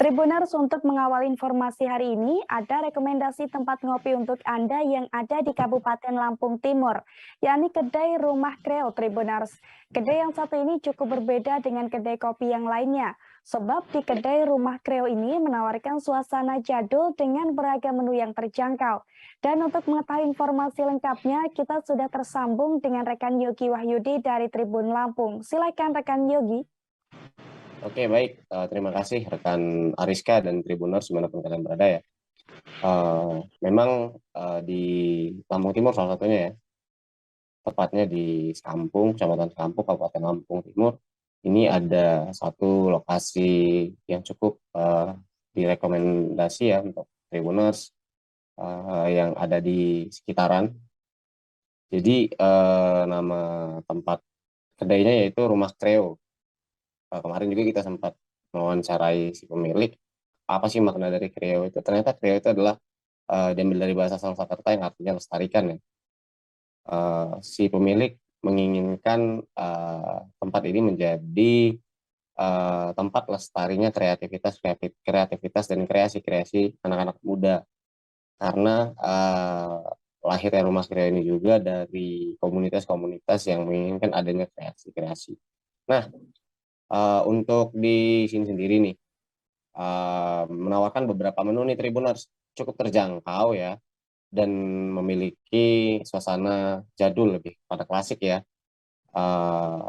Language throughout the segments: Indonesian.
Tribuners, untuk mengawal informasi hari ini, ada rekomendasi tempat ngopi untuk Anda yang ada di Kabupaten Lampung Timur, yakni kedai Rumah Kreo Tribuners. Kedai yang satu ini cukup berbeda dengan kedai kopi yang lainnya, sebab di kedai Rumah Kreo ini menawarkan suasana jadul dengan beragam menu yang terjangkau. Dan untuk mengetahui informasi lengkapnya, kita sudah tersambung dengan rekan Yogi Wahyudi dari Tribun Lampung. Silakan rekan Yogi. Oke, baik. Terima kasih rekan Ariska dan Tribuners dimanapun kalian berada ya. Memang di Lampung Timur salah satunya ya, tepatnya di Sekampung, Kecamatan Sekampung, Kabupaten Lampung Timur, ini ada satu lokasi yang cukup direkomendasi ya untuk Tribuners yang ada di sekitaran. Jadi nama tempat kedainya yaitu Rumah Kreo. Kemarin juga kita sempat mewawancarai si pemilik, apa sih makna dari Kreo itu. Ternyata Kreo itu adalah diambil dari bahasa Sanskerta yang artinya lestarikan ya. Si pemilik menginginkan tempat ini menjadi tempat lestarinya kreativitas dan kreasi-kreasi anak-anak muda. Karena lahirnya Rumah Kreo ini juga dari komunitas-komunitas yang menginginkan adanya kreasi-kreasi. Nah, untuk di sini sendiri nih, menawarkan beberapa menu nih Tribuners, cukup terjangkau ya, dan memiliki suasana jadul lebih pada klasik ya.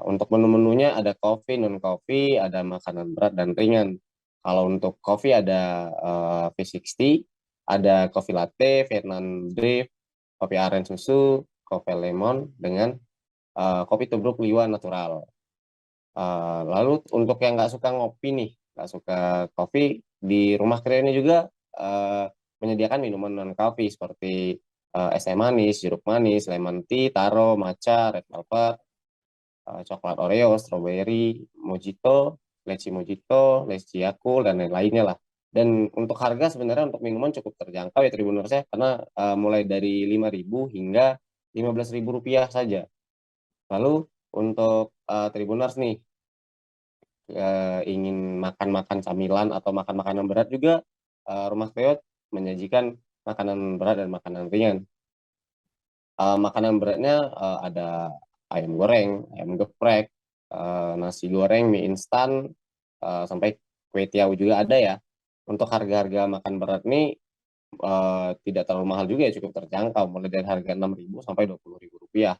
Untuk menu-menunya ada coffee, non-coffee, ada makanan berat dan ringan. Kalau untuk coffee ada V60, ada coffee latte, Vietnam drift, kopi aren susu, kopi lemon dengan kopi tubruk liwa natural. Lalu untuk yang nggak suka ngopi nih, nggak suka kopi, di Rumah Kreo ini juga menyediakan minuman non kopi seperti es teh manis, jeruk manis, lemon tea, taro, matcha, red velvet, coklat Oreo, strawberry, mojito, leci mojito, leci Yakult, dan lain-lainnya lah. Dan untuk harga sebenarnya untuk minuman cukup terjangkau ya Tribuners ya, karena mulai dari 5.000 hingga 15.000 rupiah saja. Lalu untuk Tribuners nih, ingin makan-makan camilan atau makan makanan berat juga, Rumah Kreo menyajikan makanan berat dan makanan ringan. Makanan beratnya ada ayam goreng, ayam geprek, nasi goreng, mie instan, sampai kue tiaw juga ada ya. Untuk harga-harga makan berat nih tidak terlalu mahal juga ya, cukup terjangkau, mulai dari harga 6.000 sampai 20.000 rupiah.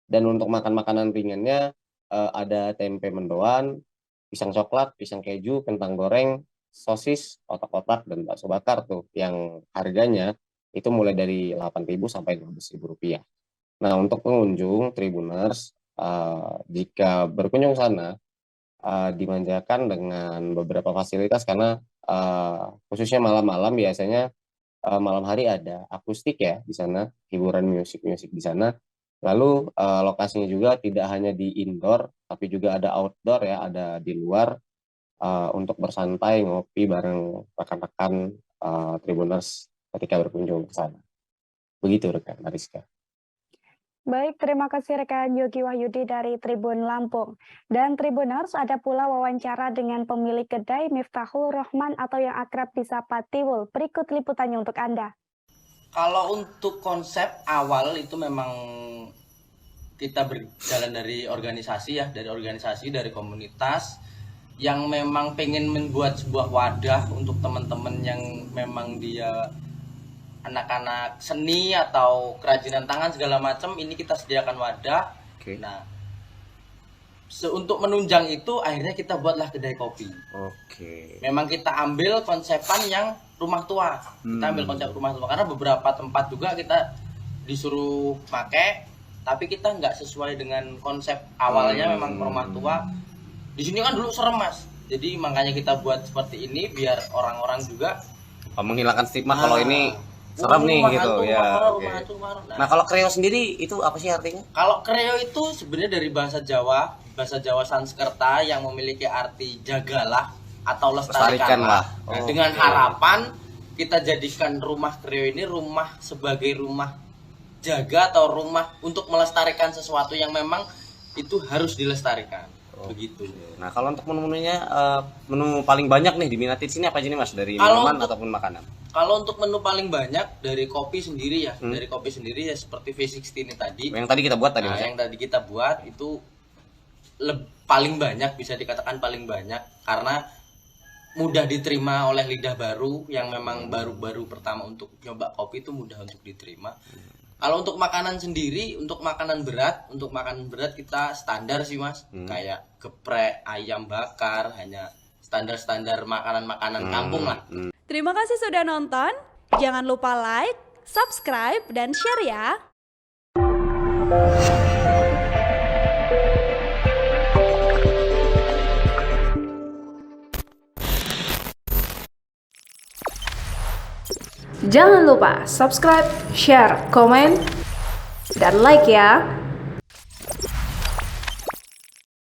Dan untuk makan makanan ringannya ada tempe mendoan, pisang coklat, pisang keju, kentang goreng, sosis, otak-otak, dan bakso bakar tuh yang harganya itu mulai dari 8.000 sampai 12.000 rupiah. Nah, untuk pengunjung Tribuners, jika berkunjung sana, dimanjakan dengan beberapa fasilitas karena khususnya malam-malam biasanya malam hari ada akustik ya di sana, hiburan musik-musik di sana. Lalu lokasinya juga tidak hanya di indoor, tapi juga ada outdoor ya, ada di luar untuk bersantai, ngopi bareng rekan-rekan Tribuners ketika berkunjung ke sana. Begitu rekan Ariska. Baik, terima kasih rekan Yogi Wahyudi dari Tribun Lampung. Dan Tribuners, ada pula wawancara dengan pemilik kedai Miftahul Rohman atau yang akrab disapa Tiwul. Berikut liputannya untuk Anda. Kalau untuk konsep awal itu memang kita berjalan dari organisasi ya, dari komunitas yang memang pengen membuat sebuah wadah untuk teman-teman yang memang dia anak-anak seni atau kerajinan tangan segala macam, ini kita sediakan wadah. Okay. Nah, untuk menunjang itu akhirnya kita buatlah kedai kopi. Oke. Memang kita ambil konsepan yang rumah tua. Kita ambil konsep rumah tua karena beberapa tempat juga kita disuruh pakai, tapi kita nggak sesuai dengan konsep awalnya. Memang rumah tua. Di sini kan dulu serem Mas. Jadi makanya kita buat seperti ini biar orang-orang juga menghilangkan stigma kalau ini serem nih gitu ya. Nah, kalau Kreo sendiri itu apa sih artinya? Kalau Kreo itu sebenarnya dari bahasa Jawa Sanskerta yang memiliki arti jagalah atau lestarikanlah. Dengan harapan kita jadikan Rumah Kreo ini rumah sebagai rumah jaga atau rumah untuk melestarikan sesuatu yang memang itu harus dilestarikan. begitu. Nah, kalau untuk menu-menunya, menu paling banyak nih diminati di sini apa aja nih Mas? Dari Kalau minuman untuk- ataupun makanan? Kalau untuk menu paling banyak dari kopi sendiri ya, dari kopi sendiri ya seperti V60 ini tadi. Yang tadi kita buat tadi Nah, Mas. Ya? yang tadi kita buat itu paling banyak, bisa dikatakan paling banyak karena mudah diterima oleh lidah baru yang memang baru-baru pertama untuk nyoba kopi itu mudah untuk diterima. Kalau untuk makanan sendiri, untuk makanan berat kita standar sih Mas, kayak geprek, ayam bakar, hanya standar-standar makanan-makanan kampung lah. Terima kasih sudah nonton. Jangan lupa like, subscribe, dan share ya. Jangan lupa subscribe, share, komen, dan like ya.